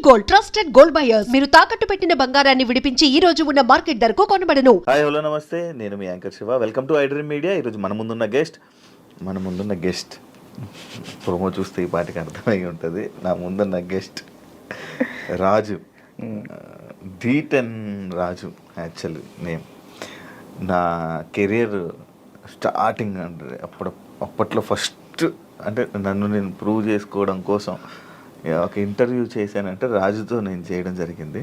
Gold trusted gold buyers మీరు తాకట్టు పెట్టిన బంగారాన్ని విడిపించి ఈ రోజు ఉన్న మార్కెట్ ధరకు కొనబడను. హాయ్ హలో నమస్తే, నేను మీ anchor Shiva. Welcome to iDream Media. ఈరోజు మన ముందున్న గెస్ట్ ప్రోమో చూస్తే ఈ పాటికి అర్థమై ఉంటుంది. నా ముందున్న గెస్ట్ రాజు, D10 రాజు యాక్చువల్లీ నేమ్. నా కెరియర్ స్టార్టింగ్ అంటే అప్పట్లో ఫస్ట్ అంటే నన్ను నేను ప్రూవ్ చేసుకోవడం కోసం ఒక ఇంటర్వ్యూ చేశానంటే రాజుతో నేను చేయడం జరిగింది.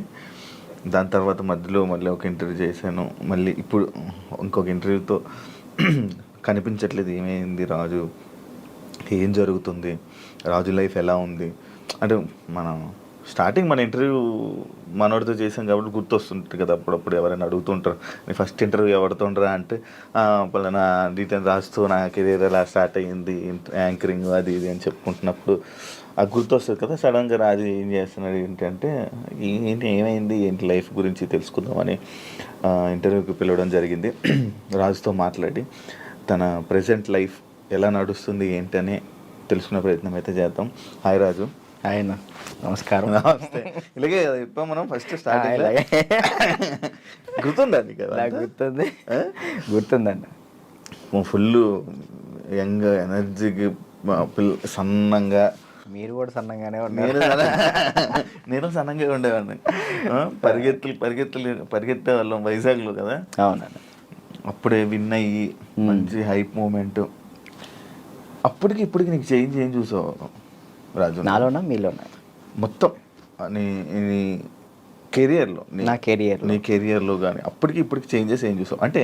దాని తర్వాత మధ్యలో మళ్ళీ ఒక ఇంటర్వ్యూ చేశాను. మళ్ళీ ఇప్పుడు ఇంకొక ఇంటర్వ్యూతో కనిపించట్లేదు, ఏమైంది రాజు, ఏం జరుగుతుంది, రాజు లైఫ్ ఎలా ఉంది అంటే మనం స్టార్టింగ్ మన ఇంటర్వ్యూ మనోడితో చేసాం కాబట్టి గుర్తొస్తుంటుంది కదా. అప్పుడప్పుడు ఎవరైనా అడుగుతుంటారు, నీ ఫస్ట్ ఇంటర్వ్యూ ఎవరితో ఉండరా అంటే పలానా D10 రాజుతో నా కెరీర్ ఎలా స్టార్ట్ అయ్యింది, యాంకరింగ్ అది ఇది అని చెప్పుకుంటున్నప్పుడు అది గుర్తొస్తుంది కదా. సడన్గా రాజు ఏం చేస్తున్నాడు ఏంటంటే ఏమైంది ఏంటి లైఫ్ గురించి తెలుసుకుందామని ఇంటర్వ్యూకి పిలవడం జరిగింది. రాజుతో మాట్లాడి తన ప్రజెంట్ లైఫ్ ఎలా నడుస్తుంది ఏంటని తెలుసుకునే ప్రయత్నం అయితే చేద్దాం. హాయ్ రాజు. ఆయన నమస్కారం. నమస్తే. ఇలాగే చెప్పాం మనం ఫస్ట్ స్టార్టింగ్. గుర్తుందండి కదా? గుర్తుందండి. ఫుల్ యంగ్ ఎనర్జీకి సన్నంగా. మీరు కూడా సన్నంగానే ఉన్నారు. నేను సన్నంగా ఉండేవాడిని. పరిగెత్తే వాళ్ళం వైజాగ్లో కదా. అవునండి. అప్పుడే విన్ అయ్యి మంచి హైప్ మూమెంట్. అప్పటికి ఇప్పటికి నీకు చేంజ్ ఏం చూసావు రాజు? నాలోనా మీలోనా? మొత్తం నీ కెరియర్లో, నీ కెరియర్లో కానీ అప్పటికి ఇప్పటికి చేంజెస్ ఏం చూసావు? అంటే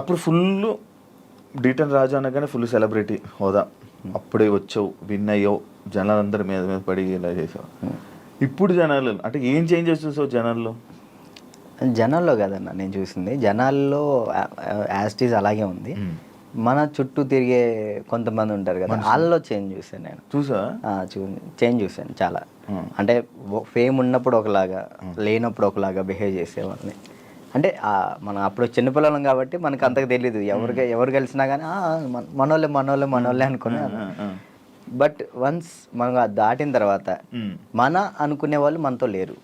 అప్పుడు ఫుల్ D10 రాజు అనగానే ఫుల్ సెలబ్రిటీ హోదా, అప్పుడే వచ్చావు, విన్ అయ్యావు, జనాలందరి మీద పడి ఇలా చేసావు. ఇప్పుడు జనాలు అంటే ఏం చేంజెస్ చూసావు జనాల్లో కదన్నా నేను చూసింది, జనాల్లో యాస్టీస్ అలాగే ఉంది. మన చుట్టూ తిరిగే కొంతమంది ఉంటారు కదా, వాళ్ళలో చేంజ్ చూసాను నేను. చేంజ్ చూసాను చాలా. అంటే ఫేమ్ ఉన్నప్పుడు ఒకలాగా, లేనప్పుడు ఒకలాగా బిహేవ్ చేసేవాళ్ళని. అంటే మనం అప్పుడు చిన్నపిల్లలం కాబట్టి మనకు అంతకు తెలీదు, ఎవరు కలిసినా కానీ మనోళ్ళే అనుకున్నాను. బట్ వన్స్ మనం దాటిన తర్వాత మన అనుకునే వాళ్ళు మనతో లేరు.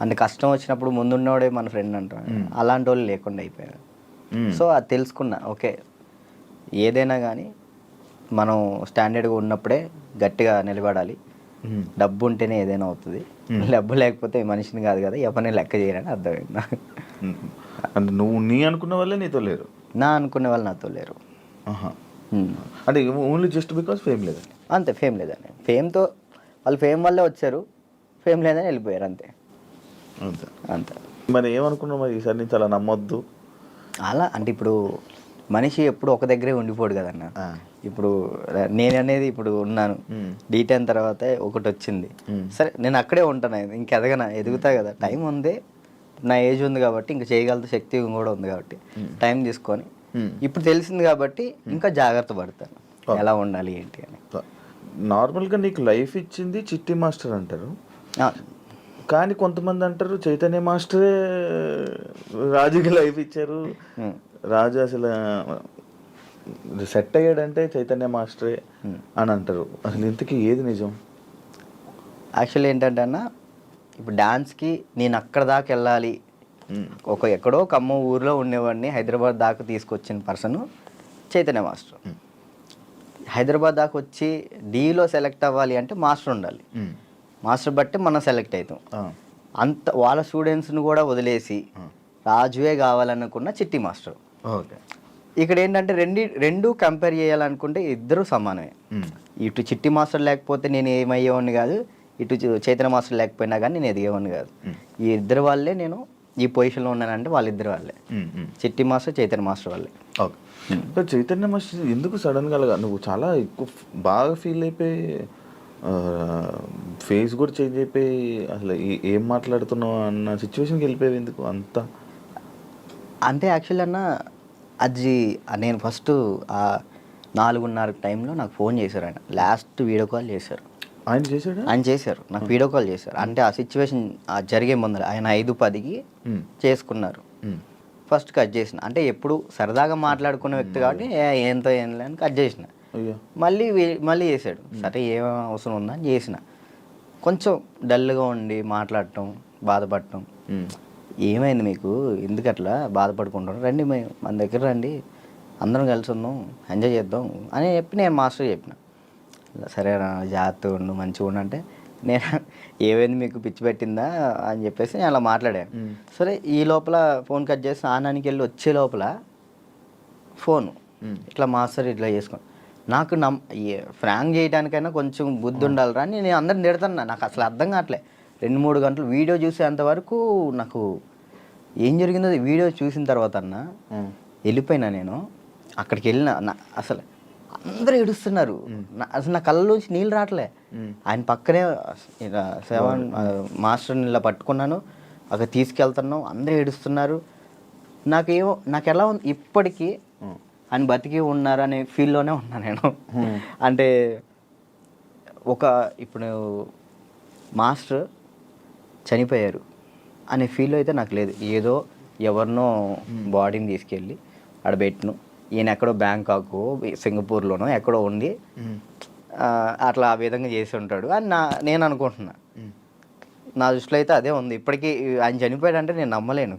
అంటే కష్టం వచ్చినప్పుడు ముందున్నోడే మన ఫ్రెండ్ అంటారు, అలాంటి వాళ్ళు లేకుండా అయిపోయారు. సో అది తెలుసుకున్నా, ఓకే ఏదైనా కానీ మనం స్టాండర్డ్గా ఉన్నప్పుడే గట్టిగా నిలబడాలి. డబ్బు ఉంటేనే ఏదైనా అవుతుంది, డబ్బు లేకపోతే మనిషిని కాదు కదా, ఎవరిని లెక్క చేయరని అర్థమైంది. అంటే నువ్వు అనుకున్న వాళ్ళే నీతో లేరు, నా అనుకునే వాళ్ళు నాతో లేరు. అంటే ఓన్లీ జస్ట్ బికాస్ ఫేమ్ లేదని? అంతే, ఫేమ్ లేదని. ఫేమ్తో వాళ్ళు ఫేమ్ వల్లే వచ్చారు, ఫేమ్ లేదని వెళ్ళిపోయారు, అంతే అంతే. మరి ఏమనుకున్నావు మరి ఈసారి నుంచి అలా నమ్మొద్దు అలా? అంటే ఇప్పుడు మనిషి ఎప్పుడు ఒక దగ్గరే ఉండిపోడు కదన్న. ఇప్పుడు నేను అనేది ఇప్పుడు ఉన్నాను, D10 తర్వాత ఒకటి వచ్చింది, సరే నేను అక్కడే ఉంటాను, ఎదుగుతా కదా, టైం ఉంది, నా ఏజ్ ఉంది కాబట్టి ఇంకా చేయగలిగే శక్తి కూడా ఉంది కాబట్టి టైం తీసుకొని ఇప్పుడు తెలిసింది కాబట్టి ఇంకా జాగ్రత్త పడతాను ఎలా ఉండాలి ఏంటి అని. నార్మల్గా నీకు లైఫ్ ఇచ్చింది చిట్టి మాస్టర్ అంటారు, కానీ కొంతమంది అంటారు చైతన్య మాస్టరే రాజుకి లైఫ్ ఇచ్చారు, రాజు అసలు సెట్ అయ్యాడంటే చైతన్య మాస్టరే అని అంటారు. అసలు ఇంతకీ ఏది నిజం? యాక్చువల్లీ ఏంటంటే అన్న, ఇప్పుడు డాన్స్కి నేను అక్కడ దాకా వెళ్ళాలి, ఎక్కడో ఖమ్మం ఊరిలో ఉండేవాడిని హైదరాబాద్ దాకా తీసుకొచ్చిన పర్సన్ చైతన్య మాస్టర్. హైదరాబాద్ దాకా వచ్చి డీలో సెలెక్ట్ అవ్వాలి అంటే మాస్టర్ ఉండాలి, మాస్టర్ బట్టి మనం సెలెక్ట్ అవుతాం. అంత వాళ్ళ స్టూడెంట్స్ని కూడా వదిలేసి రాజువే కావాలనుకున్న చిట్టి మాస్టర్. ఇక్కడ ఏంటంటే రెండు కంపేర్ చేయాలనుకుంటే ఇద్దరు సమానమే. ఇటు చిట్టి మాస్టర్ లేకపోతే నేను ఏమయ్యేవాడిని కాదు, ఇటు చైతన్య మాస్టర్ లేకపోయినా కానీ నేను ఎదిగేవాడిని కాదు. ఈ ఇద్దరు వాళ్ళే నేను ఈ పొజిషన్లో ఉన్నానంటే వాళ్ళిద్దరు వాళ్ళే, చిట్టి మాస్టర్ చైతన్య మాస్టర్ వాళ్ళే. చైతన్య మాస్టర్ ఎందుకు సడన్గా నువ్వు చాలా ఎక్కువ బాగా ఫీల్ అయిపోయి ఫేస్ కూడా చేంజ్ అయిపోయి అసలు ఏం మాట్లాడుతున్నావు అన్న సిచ్యువేషన్కి వెళ్ళిపోయావు ఎందుకు అంతా? అంటే యాక్చువల్లీ అన్న, అది నేను ఫస్ట్ 4:30 టైంలో నాకు ఫోన్ చేశారు ఆయన, లాస్ట్ వీడియో కాల్ చేశారు. ఆయన చేశారు నాకు వీడియో కాల్ చేశారు. అంటే ఆ సిచ్యువేషన్ జరిగే ముందర ఆయన 5:10కి చేసుకున్నారు. ఫస్ట్ కట్ చేసిన. అంటే ఎప్పుడు సరదాగా మాట్లాడుకునే వ్యక్తి కాబట్టి ఏంతో ఏం లేని కట్ చేసిన. అయ్యో మళ్ళీ చేశాడు. సరే ఏం అవసరం ఉందని చేసిన. కొంచెం డల్గా ఉండి మాట్లాడటం, బాధపడటం. ఏమైంది మీకు, ఎందుకు అట్లా బాధపడుకుంటాం, రండి మన దగ్గర రండి, అందరం కలిసి ఉందాం, ఎంజాయ్ చేద్దాం అని చెప్పి నేను మాస్టర్ చెప్పిన. సరే జాగ్రత్తగా ఉండు, మంచిగా ఉండు అంటే, నేను ఏమైంది మీకు పిచ్చి పెట్టిందా అని చెప్పేసి నేను అలా మాట్లాడాను. సరే ఈ లోపల ఫోన్ కట్ చేసి స్నానానికి వెళ్ళి వచ్చే లోపల ఫోను ఇట్లా మాస్టర్ ఇట్లా చేసుకోండి. నాకు ఫ్రాంక్ చేయడానికైనా కొంచెం బుద్ధి ఉండాలిరా అని నేను అందరిని తిడతాను. నాకు అసలు అర్థం కావట్లే. 2-3 గంటలు వీడియో చూసేంతవరకు నాకు ఏం జరిగిందో వీడియో చూసిన తర్వాత అన్న వెళ్ళిపోయినా. నేను అక్కడికి వెళ్ళిన, అసలు అందరూ ఏడుస్తున్నారు. అసలు నా కళ్ళలోంచి నీళ్ళు రావట్లే. ఆయన పక్కనే మాస్టర్ని ఇలా పట్టుకున్నాను, అక్కడ తీసుకెళ్తున్నాం, అందరూ ఏడుస్తున్నారు. నాకు ఎలా ఉంది ఇప్పటికీ, ఆయన బతికి ఉన్నారు అనే ఫీల్లోనే ఉన్నా నేను. అంటే ఇప్పుడు మాస్టర్ చనిపోయారు అనే ఫీల్ అయితే నాకు లేదు. ఏదో ఎవరినో బాడీని తీసుకెళ్ళి ఆడ పెట్టిను, ఈయన ఎక్కడో బ్యాంకాక్ సింగపూర్లోనో ఎక్కడో ఉండి అట్లా ఆ విధంగా చేసి ఉంటాడు అని నేను అనుకుంటున్నా. నా దృష్టిలో అయితే అదే ఉంది. ఇప్పటికీ ఆయన చనిపోయాడంటే నేను నమ్మలేను.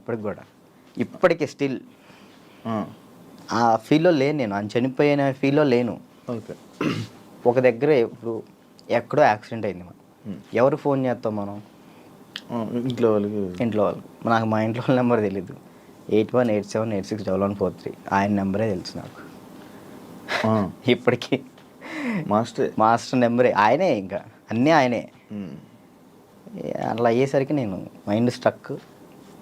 ఇప్పటికీ స్టిల్ ఆ ఫీల్లో లేను నేను. ఆయన చనిపోయిన ఫీల్లో లేను. ఓకే. ఒక దగ్గర ఇప్పుడు ఎక్కడో యాక్సిడెంట్ అయింది, ఎవరు ఫోన్ చేస్తాం మనం? ఇంట్లో వాళ్ళు. నాకు మా ఇంట్లో వాళ్ళ నెంబర్ తెలీదు. 8187861143 ఆయన నెంబరే తెలుసు నాకు ఇప్పటికీ. మాస్టర్ నెంబరే ఆయనే, ఇంకా అన్నీ ఆయనే. అట్లా అయ్యేసరికి నేను మైండ్ స్ట్రక్.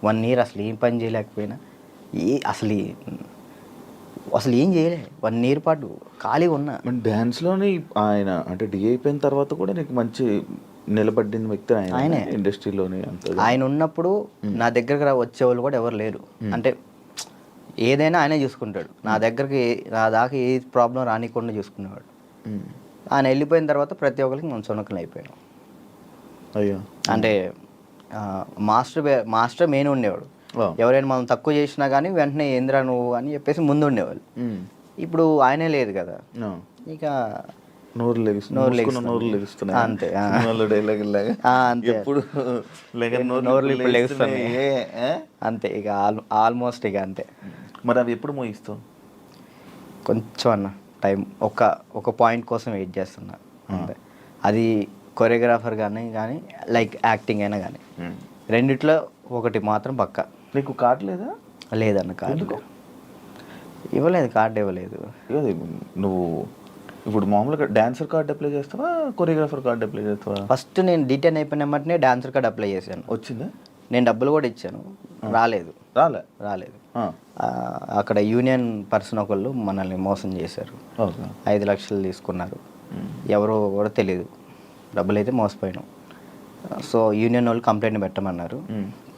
1 year అసలు ఏం పని చేయలేకపోయినా, అసలు ఏం చేయలే. 1 year పాటు ఖాళీగా ఉన్నా. డ్యాన్స్లోనే ఆయన అంటే డి అయిపోయిన తర్వాత కూడా నీకు మంచి నిలబడిన వ్యక్తి ఆయనే ఇండస్ట్రీలోనే. ఆయన ఉన్నప్పుడు నా దగ్గరకు వచ్చేవాళ్ళు కూడా ఎవరు లేరు. అంటే ఏదైనా ఆయనే చూసుకుంటాడు. నా దాకా ఏ ప్రాబ్లం రానికుండా చూసుకునేవాడు. ఆయన వెళ్ళిపోయిన తర్వాత ప్రతి ఒక్కరికి మనం సునకలు అయిపోయాం. అయ్యో. అంటే మాస్టర్ మెయిన్ ఉండేవాడు. ఎవరైనా మనం తక్కువ చేసినా కానీ వెంటనే ఏంద్రా నువ్వు అని చెప్పేసి ముందు ఉండేవాళ్ళు. ఇప్పుడు ఆయనే లేదు కదా, ఇక నోరు లెగుస్తున్నాయి అంతే. అంతే ఇక ఆల్మోస్ట్ ఇక అంతే. మరి అవి ఎప్పుడు మోగిస్తావు? కొంచెం అన్న టైం, ఒక పాయింట్ కోసం వెయిట్ చేస్తున్నా అంతే. అది కొరియోగ్రాఫర్ కానీ లైక్ యాక్టింగ్ అయినా కానీ రెండిట్లో ఒకటి మాత్రం పక్కా. నీకు కార్డు లేదా? లేదన్న కార్డు ఇవ్వలేదు. కార్డు ఇవ్వలేదు. నువ్వు ఇప్పుడు మామూలుగా డాన్సర్ కార్డు అప్లై చేస్తావా, కొరియోగ్రాఫర్ కార్డు అప్లై చేస్తావా? ఫస్ట్ నేను డీటెయిన్ అయిపోయిన వెంటనే డాన్సర్ కార్డు అప్లై చేశాను. వచ్చిందా? నేను డబ్బులు కూడా ఇచ్చాను, రాలేదు. అక్కడ యూనియన్ పర్సన్ ఒకళ్ళు మనల్ని మోసం చేశారు. 5 లక్షలు తీసుకున్నారు. ఎవరో కూడా తెలియదు. డబ్బులు అయితే మోసపోయాను. సో యూనియన్ వాళ్ళు కంప్లైంట్ పెట్టమన్నారు.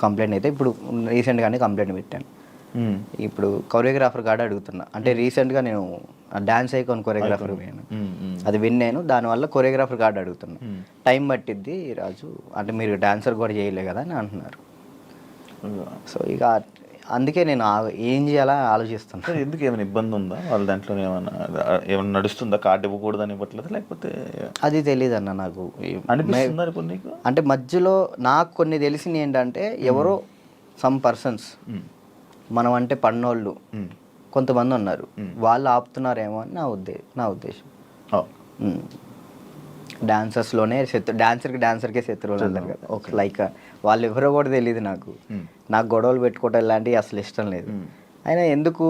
కంప్లైంట్ అయితే ఇప్పుడు రీసెంట్గానే కంప్లైంట్ పెట్టాను. ఇప్పుడు కొరియోగ్రాఫర్ కార్డు అడుగుతున్నా. అంటే రీసెంట్గా నేను డాన్స్ ఐకాన్ కొరియోగ్రాఫర్ పోయాను, అది విన్నాను. దానివల్ల కొరియోగ్రాఫర్ కార్డు అడుగుతున్నా. టైం పట్టిద్ది రాజు అంటే, మీరు డాన్సర్ కూడా చేయలే కదా అని అంటున్నారు. సో ఇక అందుకే నేను ఏం చేయాలా ఆలోచిస్తున్నా. ఎందుకు ఏమైనా ఇబ్బంది ఉందా వాళ్ళ దాంట్లో? ఏమైనా నడుస్తుందా? కార్డు ఇవ్వకూడదని ఇవ్వట్లేదు లేకపోతే? అది తెలియదు అన్న నాకు. అనిపిస్తుంది అంటే మధ్యలో నాకు కొన్ని తెలిసింది ఏంటంటే, ఎవరో సమ్ పర్సన్స్ మనం అంటే పన్నోళ్ళు కొంతమంది ఉన్నారు, వాళ్ళు ఆపుతున్నారేమో అని నా ఉద్దేశం. డాన్సర్స్లోనే డాన్సర్కే శత్రువులు అంటారు కదా, లైక్ వాళ్ళు ఎవరో కూడా తెలియదు నాకు. గొడవలు పెట్టుకోవటం ఇలాంటివి అసలు ఇష్టం లేదు. అయినా ఎందుకు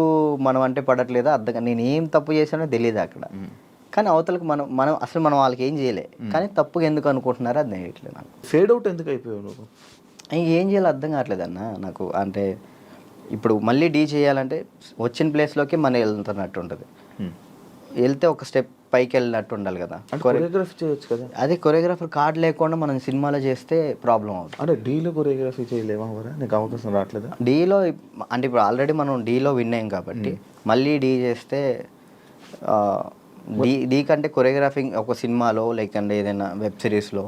మనం అంటే పడట్లేదో అర్థం. నేను ఏం తప్పు చేశానో తెలియదు అక్కడ. కానీ అవతలకు మనం అసలు మనం వాళ్ళకి ఏం చేయలే, కానీ తప్పుగా ఎందుకు అనుకుంటున్నారో అది తెలియట్లేదు నాకు. ఫేడ్ అవుట్ ఎందుకు అయిపోయావు నువ్వు? ఏం చేయాలో అర్థం కావట్లేదు అన్న నాకు. అంటే ఇప్పుడు మళ్ళీ డీ చేయాలంటే వచ్చిన ప్లేస్లోకి మనం వెళ్తున్నట్టు ఉంటుంది. వెళ్తే ఒక స్టెప్ పైకి వెళ్ళినట్టు ఉండాలి కదా. కొరియోగ్రఫీ చేయొచ్చు కదా. అదే కొరియోగ్రాఫర్ కార్డు లేకుండా మనం సినిమాలో చేస్తే ప్రాబ్లం అవుతుంది. అంటే డీలో కొరియోగ్రఫీ చేయలేమా? నీకు అవకాశం రావట్లేదు డీలో? అంటే ఇప్పుడు ఆల్రెడీ మనం డీలో విన్ అయ్యాం కాబట్టి మళ్ళీ డీ చేస్తే డీ కంటే కొరియోగ్రాఫింగ్ ఒక సినిమాలో లైక్ అంటే ఏదైనా వెబ్ సిరీస్లో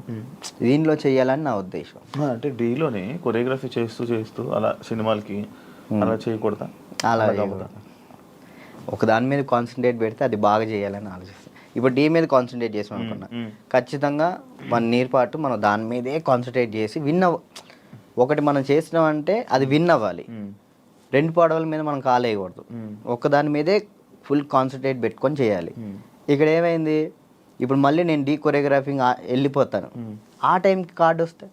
దీనిలో చేయాలని నా ఉద్దేశం. అంటే డీలోనే కొరియోగ్రఫీ చేస్తూ అలా సినిమాలకి అలా చేయకూడదా? అలా ఒక దాని మీద కాన్సన్ట్రేట్ పెడితే అది బాగా చేయాలని ఆలోచిస్తాను. ఇప్పుడు డీ మీద కాన్సన్ట్రేట్ చేసాం అనుకున్నా, ఖచ్చితంగా 1 ఇయర్ పాటు మనం దాని మీదే కాన్సన్ట్రేట్ చేసి ఒకటి మనం చేసినామంటే అది విన్ అవ్వాలి. 2 పడవల మీద మనం కాలేయకూడదు, ఒక దాని మీదే ఫుల్ కాన్సన్ట్రేట్ పెట్టుకొని చేయాలి. ఇక్కడ ఏమైంది, ఇప్పుడు మళ్ళీ నేను డీ కొరియోగ్రాఫింగ్ వెళ్ళిపోతాను, ఆ టైంకి కార్డు వస్తే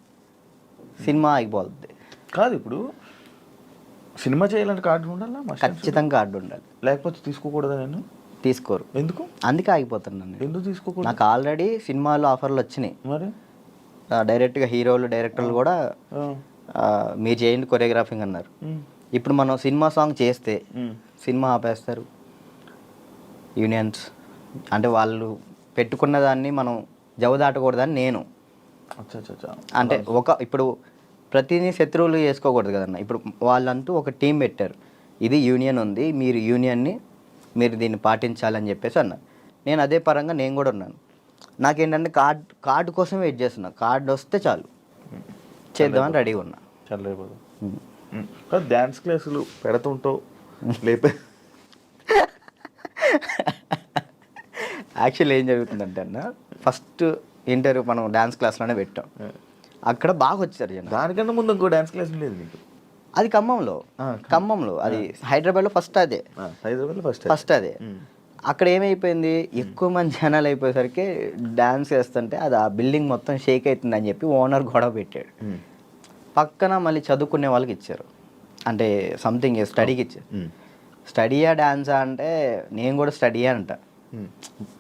సినిమా అయిపోతుంది. కాదు, ఇప్పుడు సినిమా చేయాలంటే కార్డు ఉండాలా? ఖచ్చితంగా కార్డు ఉండాలి, లేకపోతే తీసుకోకూడదా? నేను తీసుకోరు. ఎందుకు? అందుకే ఆగిపోతున్నాను. ఎందుకు తీసుకోకూడదు? నాకు ఆల్రెడీ సినిమాలో ఆఫర్లు వచ్చినాయి. మరి డైరెక్ట్గా హీరోలు డైరెక్టర్లు కూడా మీరు చేయండి కొరియోగ్రాఫింగ్ అన్నారు. ఇప్పుడు మనం సినిమా సాంగ్ చేస్తే సినిమా ఆపేస్తారు యూనియన్స్. అంటే వాళ్ళు పెట్టుకున్న దాన్ని మనం జవదాటకూడదని నేను. అంటే ఇప్పుడు ప్రతిదీ శత్రువులు చేసుకోకూడదు కదన్న. ఇప్పుడు వాళ్ళంటూ ఒక టీం పెట్టారు, ఇది యూనియన్ ఉంది, మీరు యూనియన్ని మీరు దీన్ని పాటించాలని చెప్పేసి అన్నారు. నేను అదే పరంగా నేను కూడా ఉన్నాను. నాకేంటంటే కార్డు కోసం వెయిట్ చేస్తున్నా, కార్డు వస్తే చాలు చేద్దామని రెడీగా ఉన్నా. చాలా డ్యాన్స్ క్లాసులు పెడుతుంటావు లేపే. యాక్చువల్లీ ఏం జరుగుతుందంటే అన్న, ఫస్ట్ ఇంటర్వ్యూ మనం డ్యాన్స్ క్లాస్లోనే పెట్టాం, అక్కడ బాగా వచ్చారు జనం. దానికన్నా ముందు ఇంకో డ్యాన్స్ క్లాస్ లేదు నీకు? అది ఖమ్మంలో అది హైదరాబాద్లో ఫస్ట్ అదే. హైదరాబాద్లో ఫస్ట్ అదే. అక్కడ ఏమైపోయింది, ఎక్కువ మంది జనాలు అయిపోయేసరికి డ్యాన్స్ చేస్తుంటే అది ఆ బిల్డింగ్ మొత్తం షేక్ అవుతుంది అని చెప్పి ఓనర్ గొడవ పెట్టాడు. పక్కన మళ్ళీ చదువుకునే వాళ్ళకి ఇచ్చారు, అంటే సంథింగ్ స్టడీకి ఇచ్చారు. స్టడీయా డ్యాన్సా అంటే నేను కూడా స్టడీయా అంట,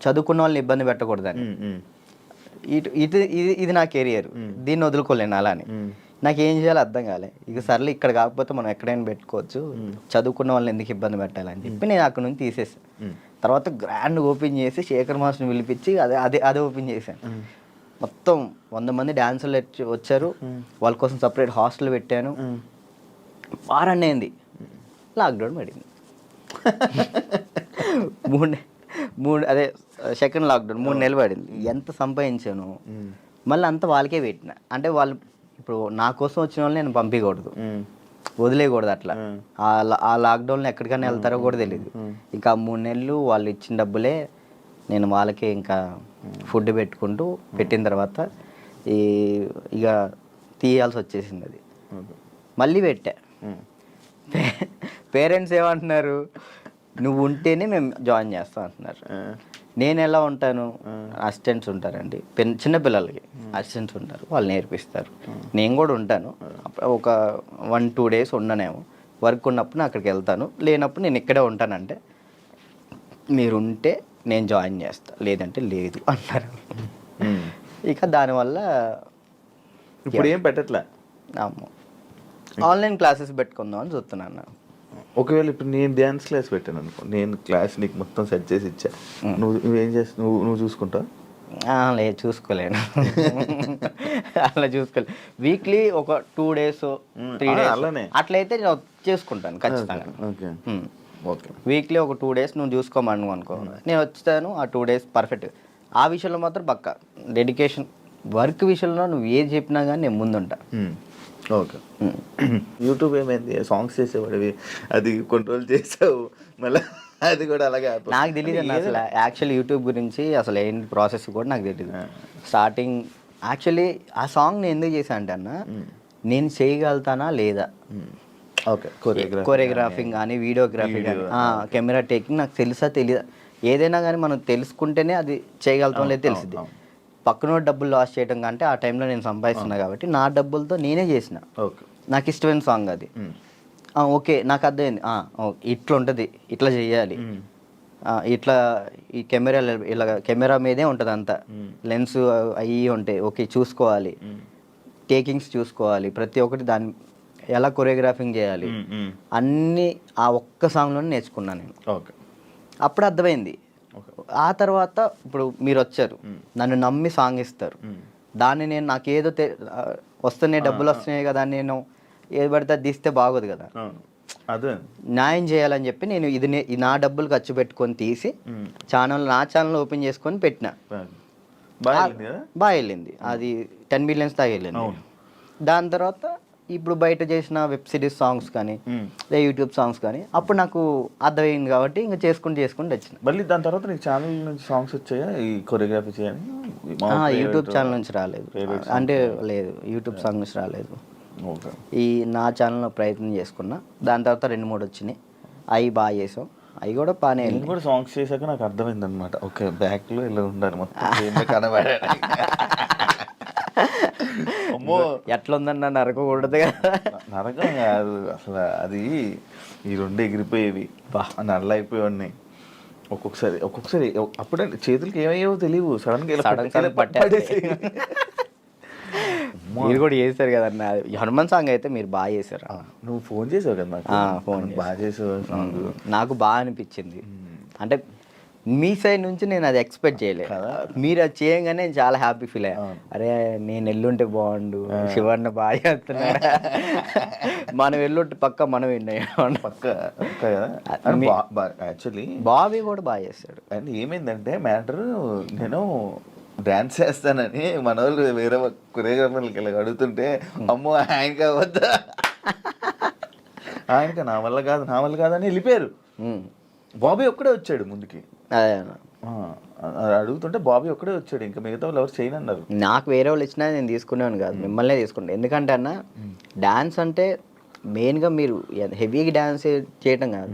చదువుకున్న వాళ్ళని ఇబ్బంది పెట్టకూడదని. ఇది నా కెరియర్, దీన్ని వదులుకోలేను అలా అని. నాకు ఏం చేయాలో అర్థం కాలే. ఇక సర్లే ఇక్కడ కాకపోతే మనం ఎక్కడైనా పెట్టుకోవచ్చు, చదువుకున్న వాళ్ళని ఎందుకు ఇబ్బంది పెట్టాలని చెప్పి నేను అక్కడ నుంచి తీసేసాను. తర్వాత గ్రాండ్ ఓపెన్ చేసి శేఖర్ మాస్టర్ని పిలిపించి అదే ఓపెన్ చేశాను. మొత్తం 100 మంది డాన్సర్లు వచ్చారు, వాళ్ళ కోసం సపరేట్ హాస్టల్ పెట్టాను. వారాన్ని అయింది, లాక్డౌన్ పడింది. అదే సెకండ్ లాక్డౌన్ 3 నెలలు పడింది. ఎంత సంపాదించాను మళ్ళీ అంతా వాళ్ళకే పెట్టిన. అంటే వాళ్ళు ఇప్పుడు నా కోసం వచ్చిన వాళ్ళని నేను పంపించకూడదు, వదిలేయకూడదు. అట్లా ఆ లాక్డౌన్లో ఎక్కడికైనా వెళ్తారో కూడా తెలియదు. ఇంకా 3 నెలలు వాళ్ళు ఇచ్చిన డబ్బులే నేను వాళ్ళకే ఇంకా ఫుడ్ పెట్టుకుంటూ పెట్టిన తర్వాత ఇక తీయాల్సి వచ్చేసింది. అది మళ్ళీ పెట్టా. పేరెంట్స్ ఏమంటున్నారు, నువ్వు ఉంటేనే మేము జాయిన్ చేస్తాం అంటున్నారు. నేను ఎలా ఉంటాను, అసిస్టెంట్స్ ఉంటారండి, చిన్నపిల్లలకి అసిస్టెంట్స్ ఉంటారు, వాళ్ళు నేర్పిస్తారు. నేను కూడా ఉంటాను, ఒక 1-2 డేస్ ఉండనేమో. వర్క్ ఉన్నప్పుడు నేను అక్కడికి వెళ్తాను, లేనప్పుడు నేను ఇక్కడే ఉంటానంటే మీరు ఉంటే నేను జాయిన్ చేస్తా, లేదంటే లేదు అంటారు. ఇక దానివల్ల ఇప్పుడు ఏం పెట్టట్లే. ఆన్లైన్ క్లాసెస్ పెట్టుకుందాం అని చూస్తున్నాను. ఒకవేళ ఇప్పుడు నేను డ్యాన్స్ క్లాస్ పెట్టాను అనుకో, నేను క్లాస్ నీకు మొత్తం సెట్ చేసి ఇచ్చా, నువ్వేం చేస్తావు? నువ్వు చూసుకుంటావు? లేదు, చూసుకోలేను. అలా చూసుకోలేదు. వీక్లీ ఒక 2 days 3 days అలానే అట్లయితే నేను చేసుకుంటాను ఖచ్చితంగా. ఓకే, వీక్లీ ఒక 2 days నువ్వు చూసుకోమను అనుకో, నేను వచ్చాను ఆ 2 days పర్ఫెక్ట్. ఆ విషయంలో మాత్రం పక్కా డెడికేషన్. వర్క్ విషయంలో నువ్వు ఏది చెప్పినా కానీ నేను ముందుంటా. ఓకే. యూట్యూబ్ ఏమైంది, సాంగ్స్ చేసేవాడివి, అది కంట్రోల్ చేసావు మళ్ళీ అది కూడా అలాగే. నాకు తెలియదు అన్న అసలు యాక్చువల్లీ యూట్యూబ్ గురించి అసలు ఏంటి ప్రాసెస్ కూడా నాకు తెలియదు. స్టార్టింగ్ యాక్చువల్లీ ఆ సాంగ్ నేను ఎందుకు చేశాను అంటే అన్న, నేను చేయగలుగుతానా లేదా, ఓకే, కొరియోగ్రాఫింగ్ కానీ వీడియోగ్రఫీ కానీ కెమెరా టేకింగ్ నాకు తెలుసా తెలియదా, ఏదైనా కానీ మనం తెలుసుకుంటేనే అది చేయగలుగుతాం లేదు తెలిసింది. పక్కన డబ్బులు లాస్ చేయడం కంటే ఆ టైంలో నేను సంపాదిస్తున్నా కాబట్టి నా డబ్బులతో నేనే చేసిన. నాకు ఇష్టమైన సాంగ్ అది. ఓకే, నాకు అర్థమైంది, ఇట్లా ఉంటుంది, ఇట్లా చేయాలి, ఇట్లా ఈ కెమెరా మీదే ఉంటుంది అంతా, లెన్స్ అవి ఉంటాయి, ఓకే చూసుకోవాలి, టేకింగ్స్ చూసుకోవాలి, ప్రతి ఒక్కటి దాన్ని ఎలా కొరియోగ్రాఫింగ్ చేయాలి అన్నీ ఆ ఒక్క సాంగ్లోనే నేర్చుకున్నాను నేను. అప్పుడు అర్థమైంది. ఆ తర్వాత ఇప్పుడు మీరు వచ్చారు, నన్ను నమ్మి సాంగ్ ఇస్తారు, దాన్ని నేను నాకు ఏదో వస్తున్నాయి డబ్బులు వస్తున్నాయి కదా, నేను ఏది పడితే అది తీస్తే బాగోదు కదా, అదే న్యాయం చేయాలని చెప్పి నేను ఇది నా డబ్బులు ఖర్చు పెట్టుకొని తీసి నా ఛానల్ ఓపెన్ చేసుకొని పెట్టిన. బాగా వెళ్ళింది, అది 10 millions దాకా వెళ్ళింది. దాని తర్వాత ఇప్పుడు బయట చేసిన వెబ్ సిరీస్ సాంగ్స్ కానీ లేదా యూట్యూబ్ సాంగ్స్ కానీ అప్పుడు నాకు అర్థమైంది కాబట్టి ఇంకా చేసుకుంటూ వచ్చిన. మళ్ళీ దాని తర్వాత నీకు ఛానల్ నుంచి సాంగ్స్ వచ్చాయా ఈ కొరియోగ్రఫీ చేయని? యూట్యూబ్ ఛానల్ నుంచి రాలేదు, అంటే లేదు, యూట్యూబ్ సాంగ్ నుంచి రాలేదు. ఓకే. ఈ నా ఛానల్లో ప్రయత్నం చేసుకున్నా, దాని తర్వాత 2-3 వచ్చినాయి, అవి బాగా చేసాం, అవి కూడా బాగానే నేను కూడా సాంగ్స్ చేశాక నాకు అర్థమైంది అనమాట. ఓకే, బ్యాక్లో ఇలా ఉండాలి మొత్తం కనబడాలి. అమ్మో, ఎట్లా ఉందన్న నరకకూడదు కదా. నరకం కాదు అసలు, అది ఈ 2 ఎగిరిపోయేవి, నల్ల అయిపోయి ఒక్కొక్కసారి అప్పుడే చేతులకి ఏమయ్యేవో తెలియవు, సడన్ పట్టేసి. మీరు కూడా చేశారు కదన్న హనుమాన్ సాంగ్, అయితే మీరు బాగా చేశారు. నువ్వు ఫోన్ చేసావు కదా నాకు, ఫోన్ బాగా చేసావు సాంగ్, నాకు బాగా అనిపించింది. అంటే మీ సైడ్ నుంచి నేను అది ఎక్స్పెక్ట్ చేయలేదు కదా, మీరు అది చేయగానే నేను చాలా హ్యాపీ ఫీల్ అయ్యా. అరే నేను ఎల్లుంటే బాగుండు, శివన్న బాగా చేస్తున్నాడు, మనం ఎల్లుంటే పక్క మనం విన్నాం పక్క. యాక్చువల్లీ బాబీ కూడా బాగా చేస్తాడు. అండ్ ఏమైందంటే మ్యాటర్, నేను డాన్స్ చేస్తానని మన వాళ్ళు వేరే కొరియోగ్రాఫర్లకి ఇలా అడుగుతుంటే, అమ్మో ఆయనకి అవద్దా, ఆయనకి నా వల్ల కాదు అని వెళ్ళిపోయారు. బాబీ ఒక్కడే వచ్చాడు ముందుకి, అడుగుతుంటే బాబీ ఒక్కడే వచ్చాడు, ఇంకా మిగతా వాళ్ళు ఎవరు చేయను అన్నారు. నాకు వేరే వాళ్ళు ఇచ్చినా నేను తీసుకునేవాను కాదు, మిమ్మల్నే తీసుకుంటాను. ఎందుకంటే అన్న డాన్స్ అంటే మెయిన్గా మీరు హెవీగా డాన్స్ చేయటం కాదు,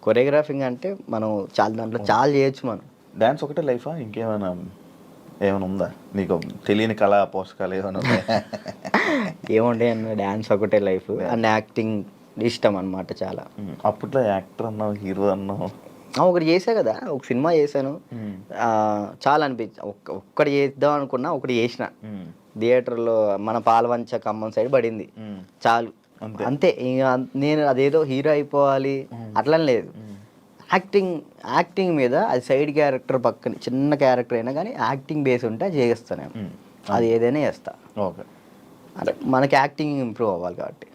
కొరియోగ్రాఫింగ్ అంటే మనం దాంట్లో చాలా చేయొచ్చు. మనం డాన్స్ ఒకటే లైఫా, ఇంకేమైనా ఉందా నీకు తెలియని కళా పోషకాలు ఏమైనా ఉన్నాయా? ఏముండే అన్న, డాన్స్ ఒకటే లైఫ్ అండ్ యాక్టింగ్ ఇష్టం అనమాట చాలా. అప్పట్లో యాక్టర్ అన్నావు, హీరో అన్నావు, ఒకటి చేసా కదా, ఒక సినిమా చేశాను, చాలా అనిపించింది. ఒక్కటి చేద్దాం అనుకున్నా, ఒకటి చేసిన థియేటర్లో, మన పాలవంచ ఖమ్మం సైడ్ పడింది, చాలు అంతే. ఇంకా నేను అదేదో హీరో అయిపోవాలి అట్లా లేదు, యాక్టింగ్ మీద అది సైడ్ క్యారెక్టర్ పక్కన చిన్న క్యారెక్టర్ అయినా కానీ యాక్టింగ్ బేస్ ఉంటే అది చేస్తాను, అది ఏదైనా చేస్తా. ఓకే, అంటే మనకి యాక్టింగ్ ఇంప్రూవ్ అవ్వాలి కాబట్టి.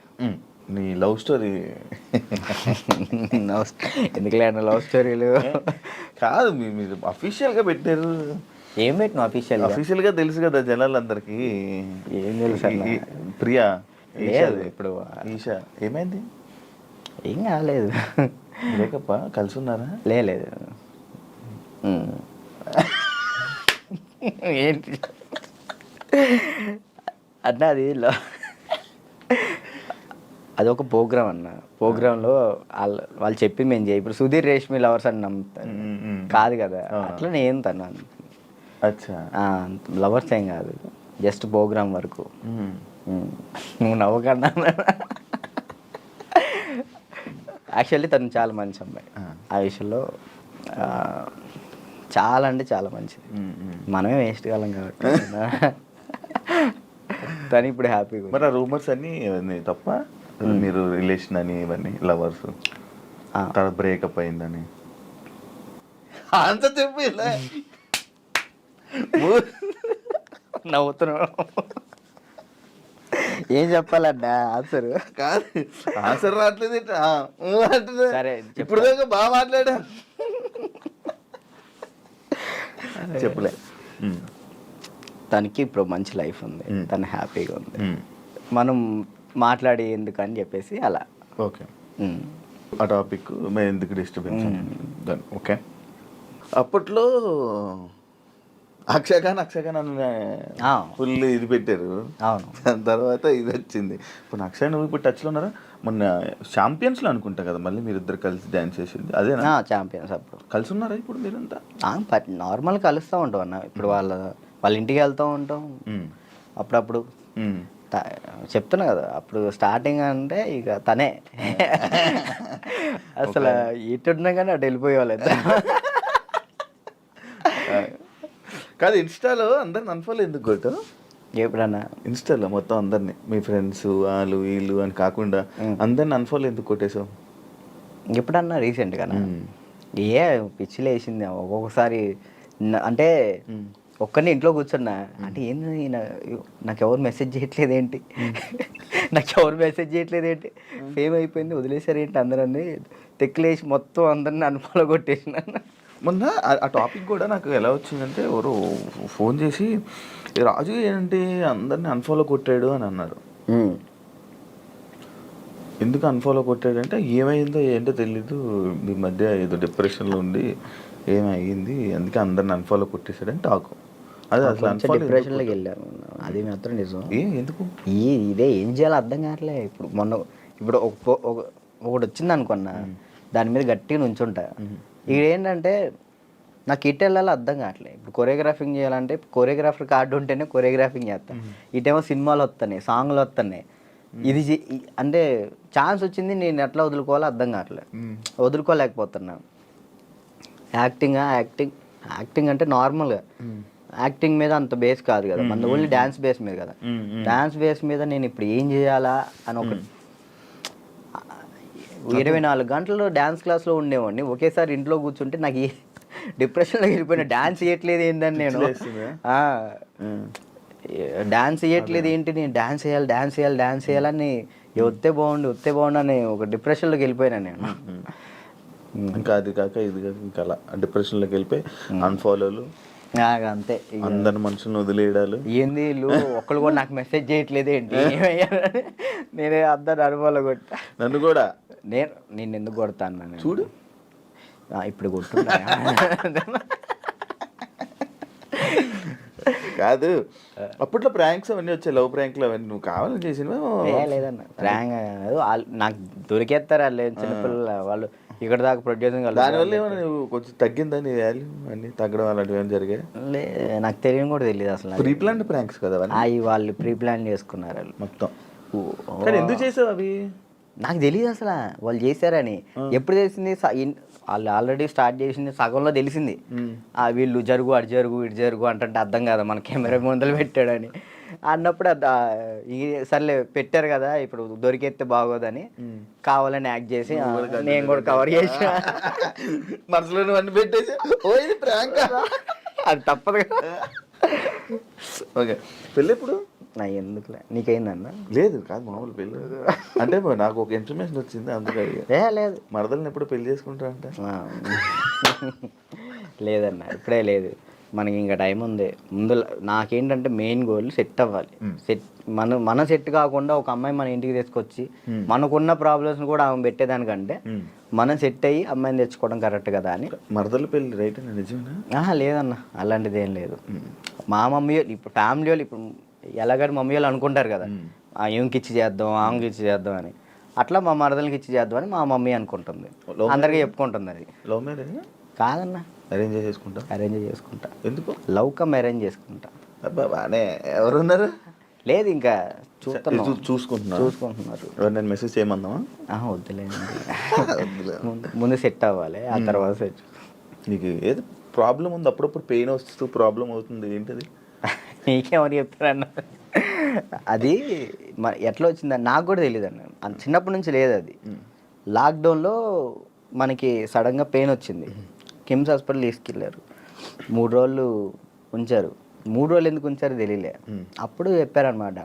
నీ లవ్ స్టోరీ ఎందుకులే లవ్ స్టోరీలు కాదు, మీరు అఫీషియల్గా పెట్టారు. ఏం పెట్టిన అఫీషియల్గా తెలుసు కదా జనాలందరికీ. ఏం తెలుసు? ప్రియా ఇప్పుడు ఈషా ఏమైంది? ఏం కాలేదు, బ్రేకప్ కలిసి ఉన్నారా? లేదు. ఏంటి అన్న, అది ఒక ప్రోగ్రామ్ అన్న, ప్రోగ్రాంలో వాళ్ళు చెప్పి మేము చేయి. ఇప్పుడు సుధీర్ రేష్మి లవర్స్ అని నమ్ముతాను కాదు కదా, అట్లా నేను తన్నాను. లవర్స్ ఏం కాదు, జస్ట్ ప్రోగ్రామ్ వరకు. నువ్వు నవ్వకన్నా. యాక్చువల్లీ తను చాలా మంచి అమ్మాయి, ఆ విషయంలో చాలా అంటే చాలా మంచిది. మనమే వేస్ట్ కాలం కాబట్టి తను ఇప్పుడు హ్యాపీగా. మరి ఆ రూమర్స్ అన్నీ తప్ప, మీరు రిలేషన్ అని ఇవన్నీ లవర్స్ తర్వాత బ్రేకప్ అయిందని అంత చెప్పి నవ్వుతున్నావు. ఏం చెప్పాలన్నా ఆన్సర్? కాదు, ఆన్సర్ రావట్లేదు. సరే, ఇప్పుడు దాకా బాగా మాట్లాడా, చెప్పలే. తనకి ఇప్పుడు మంచి లైఫ్ ఉంది, తను హ్యాపీగా ఉంది, మనం మాట్లాడి ఎందుకని చెప్పేసి అలా. ఓకే, ఆ టాపిక్ మేము ఎందుకు డిస్టర్బెన్స్. ఓకే, అప్పట్లో అక్షయఖాన్ ఫుల్ ఇది పెట్టారు. అవును, దాని తర్వాత ఇది వచ్చింది. ఇప్పుడు అక్షయ్ నువ్వు ఇప్పుడు టచ్లో ఉన్నారా? మొన్న ఛాంపియన్స్లో అనుకుంటా కదా మళ్ళీ మీరిద్దరు కలిసి డ్యాన్స్ చేసింది, అదేనా? ఛాంపియన్స్ అప్పుడు కలిసి ఉన్నారా ఇప్పుడు మీరంతా? నార్మల్ కలుస్తూ ఉంటాం అన్న, ఇప్పుడు వాళ్ళ ఇంటికి వెళ్తూ ఉంటాం అప్పుడప్పుడు. చెప్తున్నా కదా, అప్పుడు స్టార్టింగ్ అంటే ఇక తనే అసలు ఎటున్నా కానీ అటు వెళ్ళిపోయేవాళ్ళు. కాదు, ఇన్స్టాలో అందరిని అన్ఫాలో ఎందుకు కొట్టు? ఎప్పుడన్నా ఇన్స్టాలో మొత్తం అందరినీ, మీ ఫ్రెండ్స్ వాళ్ళు వీళ్ళు అని కాకుండా అందరిని అన్ఫాలో ఎందుకు కొట్టేసావు? ఎప్పుడన్నా రీసెంట్గా ఏ పిచ్చిలు వేసింది ఒక్కొక్కసారి. అంటే ఒక్కరిని ఇంట్లో కూర్చున్నా అంటే ఏంది, నాకు ఎవరు మెసేజ్ చేయట్లేదు ఏంటి, ఫేమ్ అయిపోయింది వదిలేసారు ఏంటి అందరని తెక్కులేసి మొత్తం అందరిని అన్ఫాలో కొట్టేసిన. మొన్న ఆ టాపిక్ కూడా నాకు ఎలా వచ్చిందంటే, ఎవరు ఫోన్ చేసి రాజు ఏంటి అందరిని అన్ఫాలో కొట్టాడు అని అన్నారు. ఎందుకు అన్ఫాలో కొట్టాడంటే ఏమైందో ఏంటో తెలీదు, ఈ మధ్య ఏదో డిప్రెషన్లో ఉండి ఏమైంది అందుకే అందరిని అన్ఫాలో కొట్టేశాడని టాకు. అదే అసలు అన్ఫాలో డిప్రెషన్లోకి వెళ్ళాను, అది మాత్రం నిజం. ఎందుకు ఇదే ఏం చేయాలో అర్థం కావట్లే. ఇప్పుడు ఒకటి వచ్చింది అనుకున్నా, దాని మీద గట్టిగా నుంచుంటా. ఏంటంటే నాకు ఇటు వెళ్ళాలో అర్థం కావట్లేదు. ఇప్పుడు కొరియోగ్రాఫింగ్ చేయాలంటే కొరియోగ్రాఫర్ కార్డు ఉంటేనే కొరియోగ్రాఫింగ్ చేస్తాను, ఇటేమో సినిమాలు వస్తున్నాయి, సాంగ్లు వస్తున్నాయి. ఇది అంటే ఛాన్స్ వచ్చింది, నేను ఎట్లా వదులుకోవాలో అర్థం కావట్లేదు, వదులుకోలేకపోతున్నా. యాక్టింగ్ అంటే నార్మల్గా యాక్టింగ్ మీద అంత బేస్ కాదు కదా, మన ఓన్లీ డ్యాన్స్ బేస్ మీద కదా. డ్యాన్స్ బేస్ మీద నేను ఇప్పుడు ఏం చేయాలా అని ఒక 24 గంటలు డ్యాన్స్ క్లాస్లో ఉండేవాడిని, ఒకేసారి ఇంట్లో కూర్చుంటే నాకు డిప్రెషన్లోకి వెళ్ళిపోయిన. డ్యాన్స్ చేయట్లేదు ఏంటని నేను డాన్స్ చేయట్లేదు ఏంటి, నేను డాన్స్ చేయాలని వస్తే బాగుండు అని ఒక డిప్రెషన్లోకి వెళ్ళిపోయినా నేను. ఇంకా అది కాక ఇది కాక ఇంకా అలా డిప్రెషన్లోకి వెళ్ళిపోయి అన్ఫాలోలు, అంతే. అందరి మనుషులను వదిలేయడాలు. ఏంది వీళ్ళు ఒక్కళ్ళు కూడా నాకు మెసేజ్ చేయట్లేదు ఏంటి, నేనే అందరు అనుభవాలు కొట్టా. నన్ను కూడా నేను ఎందుకు కొడతాను చూడు, ఇప్పుడు కొట్టున్నా. కాదు అప్పట్లో ప్రాంక్స్ అవన్నీ వచ్చాయి, లవ్ ప్రాంక్లు అవన్నీ నువ్వు కావాలని చేసినవా? లేదన్న ప్రాంక్ నాకు దొరికేస్తారు వాళ్ళు, చిన్నపిల్లలు వాళ్ళు ఇక్కడ దాకా ప్రొడ్యూసింగ్. దానివల్ల ఏమైనా నువ్వు కొంచెం తగ్గిందా నీ వాల్యూ అన్ని తగ్గడం అలాంటివి ఏమైనా జరిగాయి? నాకు తెలియని కూడా తెలియదు అసలు. ప్రీ ప్లాన్ ప్రాంక్స్ కదా అవి వాళ్ళు ప్రీ ప్లాన్ చేసుకున్నారు వాళ్ళు మొత్తం. కానీ ఎందుకు చేసావు అవి? నాకు తెలియదు అసలు వాళ్ళు చేశారని. ఎప్పుడు తెలిసింది, వాళ్ళు ఆల్రెడీ స్టార్ట్ చేసింది సగంలో తెలిసింది. వీళ్ళు జరుగు అటు జరుగు ఇటు జరుగు అంటే అర్థం కదా మన కెమెరా ముందలు పెట్టాడని అన్నప్పుడు సర్లే పెట్టారు కదా ఇప్పుడు దొరికేస్తే బాగోదని కావాలని యాక్ట్ చేసి నేను కూడా కవర్ చేసా. మనసులో అన్ని పెట్టేసి అది తప్పదు కదా. ఓకే, పెళ్ళి ఎప్పుడు? ఎందుకులే, నీకైందన్న? లేదు కాదు, మామూలు పెళ్ళి అంటే నాకు ఒక ఇన్ఫర్మేషన్ వచ్చింది అందుకే. లేదు, మరదల్ని ఎప్పుడు పెళ్లి చేసుకుంటా అంటే లేదన్న ఇప్పుడే లేదు, మనకి ఇంకా టైం ఉంది. ముందు నాకేంటంటే మెయిన్ గోల్ సెట్ అవ్వాలి. మన సెట్ కాకుండా ఒక అమ్మాయి మన ఇంటికి తీసుకొచ్చి మనకున్న ప్రాబ్లమ్స్ కూడా ఆమె పెట్టేదానికంటే మనం సెట్ అయ్యి అమ్మాయిని తెచ్చుకోవడం కరెక్ట్ కదా అని. మరదల పెళ్ళి రైట్ అని నిజమేనా? లేదన్న అలాంటిది ఏం లేదు. మా మమ్మీ ఇప్పుడు ఫ్యామిలీ వాళ్ళు ఇప్పుడు ఎలాగని మమ్మీ వాళ్ళు అనుకుంటారు కదా, ఈమెకి ఇచ్చి చేద్దాం ఆమెకి ఇచ్చి చేద్దాం అని, అట్లా మా మరదలకి ఇచ్చి చేద్దాం అని మా మమ్మీ అనుకుంటుంది, అందరికీ చెప్పుకుంటుంది. అది లవ్ మ్యారేజ్ కాదన్న, అరేంజ్ చేసుకుంటా. అరేంజ్ చేసుకుంటా. ఎందుకు? లవ్ కమ్ అరేంజ్ చేసుకుంటా. అబ్బా బానే, ఎవరున్నారు? లేదు ఇంకా చూసుకుంటున్నారు. నేను మెసేజ్ చేయమందామా? వద్దులేదు, ముందు సెట్ అవ్వాలి, ఆ తర్వాత సెట్. నీకు ఏదో ప్రాబ్లం ఉంది, అప్పుడప్పుడు పెయిన్ వస్తూ ప్రాబ్లం అవుతుంది, ఏంటది? నీకేమని చెప్తారన్న? అది ఎట్లా వచ్చిందని నాకు కూడా తెలియదు అన్న, చిన్నప్పటి నుంచి లేదు అది. లాక్డౌన్లో మనకి సడన్గా పెయిన్ వచ్చింది, కిమ్స్ హాస్పిటల్ తీసుకెళ్ళారు, 3 రోజులు ఉంచారు. 3 రోజులు ఎందుకు ఉంచారో తెలియలే. అప్పుడు చెప్పారనమాట,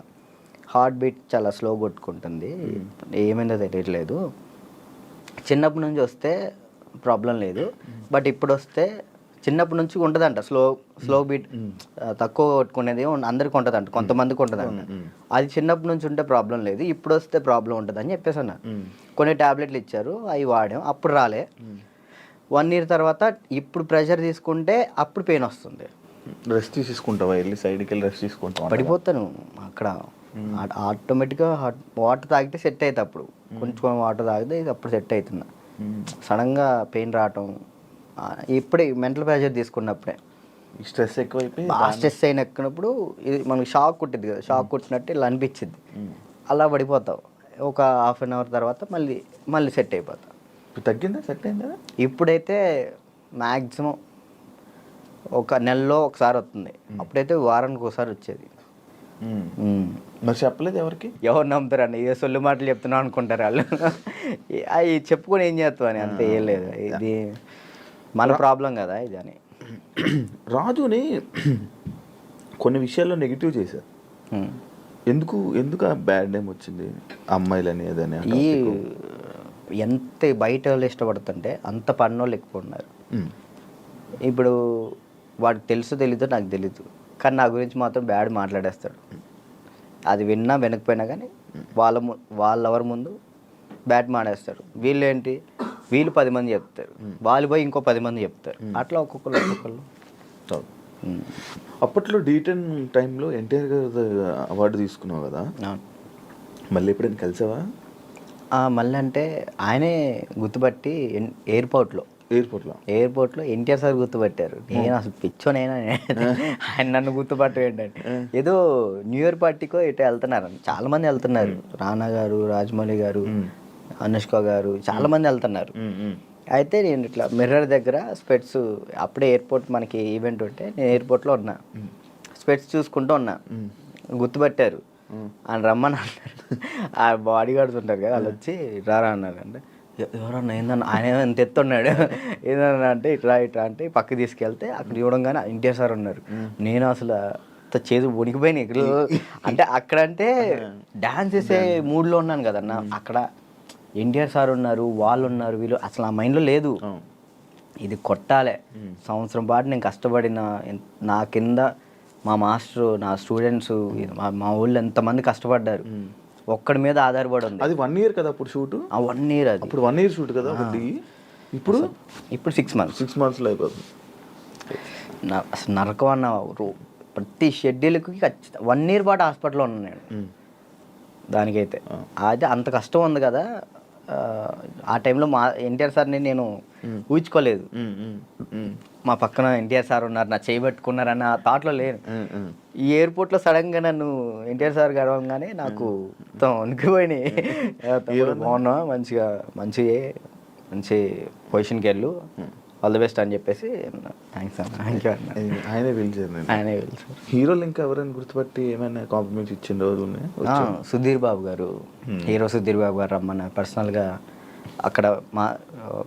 హార్ట్ బీట్ చాలా స్లో కొట్టుకుంటుంది, ఏమైందో తెలియట్లేదు, చిన్నప్పటి నుంచి వస్తే ప్రాబ్లం లేదు, బట్ ఇప్పుడు వస్తే చిన్నప్పటి నుంచి ఉంటుందంట స్లో బీట్, తక్కువ కొట్టుకునేది అందరికి ఉంటుందంట, కొంతమందికి ఉంటుందంట. అది చిన్నప్పటి నుంచి ఉంటే ప్రాబ్లం లేదు, ఇప్పుడు వస్తే ప్రాబ్లం ఉంటుంది అని చెప్పేసి అన్న. కొన్ని ట్యాబ్లెట్లు ఇచ్చారు, అవి వాడాం, అప్పుడు రాలే. 1 year తర్వాత ఇప్పుడు ప్రెషర్ తీసుకుంటే అప్పుడు పెయిన్ వస్తుంది. రెస్ట్ తీసుకుంటావా? వెళ్ళి సైడ్కి వెళ్ళి రెస్ట్ తీసుకుంటావా? పడిపోతాను అక్కడ, ఆటోమేటిక్గా వాటర్ తాగితే సెట్ అవుతుంది. అప్పుడు కొంచెం వాటర్ తాగితే అప్పుడు సెట్ అవుతుంది. సడన్గా పెయిన్ రావటం ఇప్పుడే మెంటల్ ప్రెషర్ తీసుకున్నప్పుడే, స్ట్రెస్ ఎక్కువైపోయి స్ట్రెస్ అయిన ఎక్కినప్పుడు ఇది మనకి షాక్ కొట్టింది కదా, షాక్ కొట్టినట్టు ఇలా అనిపించింది, అలా పడిపోతావు. ఒక 1/2 hour తర్వాత మళ్ళీ సెట్ అయిపోతావు. తగ్గిందా? సెట్ అయిందా? ఇప్పుడైతే మ్యాక్సిమం ఒక నెలలో ఒకసారి వస్తుంది, అప్పుడైతే వారానికి ఒకసారి వచ్చేది. మరి చెప్పలేదు ఎవరికి? ఎవరు నమ్ముతారు అన్న, ఇదే సొల్లు మాటలు చెప్తున్నాం అనుకుంటారు వాళ్ళు. అవి చెప్పుకొని ఏం చేస్తావు అని, అంతే, ఏం లేదు, ఇది మన ప్రాబ్లం కదా ఇది అని. రాజుని కొన్ని విషయాల్లో నెగిటివ్ చేశారు, ఎందుకు ఆ బ్యాడ్ నేమ్ వచ్చింది అమ్మాయిలని అదని? ఈ ఎంత బయట వాళ్ళు ఇష్టపడుతుంటే అంత పన్నోళ్ళు ఎక్కువ ఉన్నారు. ఇప్పుడు వాడికి తెలీదో నాకు తెలీదు, కానీ నా గురించి మాత్రం బ్యాడ్ మాట్లాడేస్తాడు. అది విన్నా వినకపోయినా కానీ వాళ్ళెవరి ముందు బ్యాట్ మాడేస్తారు. వీళ్ళు ఏంటి, వీళ్ళు 10 మంది చెప్తారు, వాళ్ళు పోయి ఇంకో 10 మంది చెప్తారు, అట్లా ఒక్కొక్కరు. అప్పట్లో D10 టైంలో ఎన్టీఆర్ గారు అవార్డు తీసుకున్నావు కదా, మళ్ళీ ఎప్పుడైనా కలిసావా? మళ్ళీ అంటే ఆయనే గుర్తుపట్టి ఎయిర్పోర్ట్లో ఎన్టీఆర్ సార్ గుర్తుపట్టారు. నేను అసలు పిచ్చోనైనా ఆయన నన్ను గుర్తుపట్టు ఏంటంటే, ఏదో న్యూ ఇయర్ పార్టీకో ఇటు వెళ్తున్నారు, చాలా మంది వెళ్తున్నారు, రానా గారు, రాజమౌళి గారు, అనుష్క గారు, చాలా మంది వెళ్తున్నారు. అయితే నేను ఇట్లా మిర్రర్ దగ్గర స్పెట్స్, అప్పుడే ఎయిర్పోర్ట్ మనకి ఈవెంట్ ఉంటే నేను ఎయిర్పోర్ట్లో ఉన్నా, స్పెట్స్ చూసుకుంటూ ఉన్నా, గుర్తుపట్టారు. ఆయన రమ్మని అన్నారు. ఆ బాడీ గార్డ్స్ ఉంటారు కదా, వాళ్ళు వచ్చి రారా అన్నారు. అంటే ఎవరన్నా ఏందన్నా, ఆయన ఎంత ఎత్తున్నాడు ఏందన్నా అంటే ఇట్లా అంటే పక్కకి తీసుకెళ్తే అక్కడ చూడంగానే ఎన్టీఆర్ సార్ ఉన్నారు. నేను అసలు చేదు వణికిపోయినాయి ఇక్కడ. అంటే అక్కడంటే డ్యాన్స్ చేసే మూడ్లో ఉన్నాను కదన్నా, అక్కడ ఎన్టీఆర్ సార్ ఉన్నారు, వాళ్ళు ఉన్నారు, వీళ్ళు అసలు ఆ మైండ్లో లేదు. ఇది కొట్టాలి, సంవత్సరం పాటు నేను కష్టపడిన, నా కింద మా మాస్టరు, నా స్టూడెంట్స్, మా ఊళ్ళో ఎంతమంది కష్టపడ్డారు, ఒక్కడి మీద ఆధారపడి ఉంది. అది 1 year కదా అప్పుడు షూట్? 1 year. అది అప్పుడు 1 year షూట్ కదా. ఇప్పుడు 6 months. 6 monthsలో అయిపోతుంది. అసలు నరకం అన్న, ప్రతి షెడ్యూల్కి ఖచ్చితంగా 1 year పాటు హాస్పిటల్లో ఉన్నాను నేను. దానికైతే అయితే అంత కష్టం ఉంది కదా. ఆ టైంలో మా ఎన్టీఆర్ సార్ని నేను ఊహించుకోలేదు. మా పక్కన ఎన్టీఆర్ సార్ ఉన్నారు, నా చేయబెట్టుకున్నారన్న థాట్లో లేను. ఈ ఎయిర్పోర్ట్లో సడన్గా నన్ను ఎన్టీఆర్ సార్ గడవగానే నాకు మొత్తం వణికిపోయినాయి. బాగున్నా, మంచి పొజిషన్కి వెళ్ళు, ఆల్ ది బెస్ట్ అని చెప్పేసి, థ్యాంక్స్ అన్న, థ్యాంక్ యూ అన్న. ఆయనే పిలిచారు. హీరోలు ఇంకా ఎవరైనా గుర్తుపట్టి ఏమైనా కాంప్లిమెంట్స్ ఇచ్చిన రోజులు ఉన్నాయి? సుధీర్ బాబు గారు, హీరో సుధీర్ బాబు గారు రమ్మన్నారు, పర్సనల్గా అక్కడ మా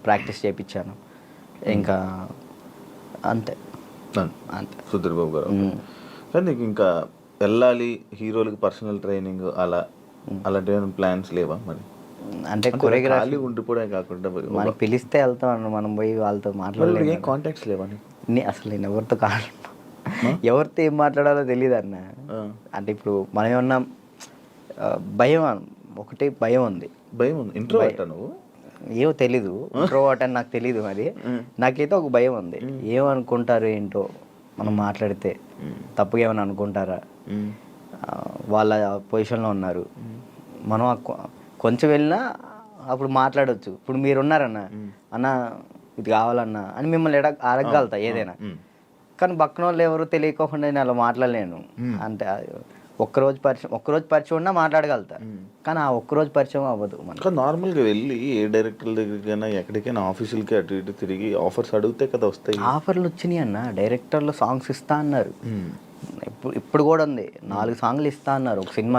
ప్రాక్టీస్ చేయించాను. ఇంకా అంతే. సుధీర్ బాబు గారు. కానీ నీకు ఇంకా వెళ్ళాలి హీరోలకి పర్సనల్ ట్రైనింగ్ అలాంటి ప్లాన్స్ లేవా మరి? అంటే కొరియోగ్రఫీ ఉండిపోవడం కాకుండా మనకి పిలిస్తే వెళ్తాం, మనం పోయి వాళ్ళతో మాట్లాడలేదు. ఏం కాంటాక్ట్స్ లేవా? అసలు నేను ఎవరితో ఏం మాట్లాడాలో తెలియదు అన్న. అంటే ఇప్పుడు మనం ఏమన్నా భయం, ఒకటి భయం ఉంది. ఇంట్రోవర్ట్ నువ్వు? ఏమో తెలీదు, ఇంట్రోవర్ట్ అని నాకు తెలీదు. మరి నాకైతే ఒక భయం ఉంది, ఏమనుకుంటారు ఏంటో, మనం మాట్లాడితే తప్పుగా ఏమైనా అనుకుంటారా, వాళ్ళ పొజిషన్లో ఉన్నారు, మనం కొంచెం వెళ్ళినా అప్పుడు మాట్లాడవచ్చు. ఇప్పుడు మీరున్నారన్న, అన్న ఇది కావాలన్నా అని మిమ్మల్ని అడగగలుగుతా ఏదైనా. కానీ పక్కన వాళ్ళు ఎవరు తెలియకోకుండా నేను అలా మాట్లాడలేను. అంటే ఒక్కరోజు పరిచయం ఉన్నా మాట్లాడగలుగుతా, కానీ ఆ ఒక్కరోజు పరిచయం అవ్వదు. మనకు నార్మల్గా వెళ్ళి ఏ డైరెక్టర్ల దగ్గరికైనా ఎక్కడికైనా ఆఫీసులకి అటు ఇటు తిరిగి ఆఫర్స్ అడిగితే కదా వస్తాయి. ఆఫర్లు వచ్చినాయి అన్న, డైరెక్టర్లు సాంగ్స్ ఇస్తా అన్నారు. ఇప్పుడు కూడా ఉంది, 4 సాంగ్లు ఇస్తా అన్నారు ఒక సినిమా.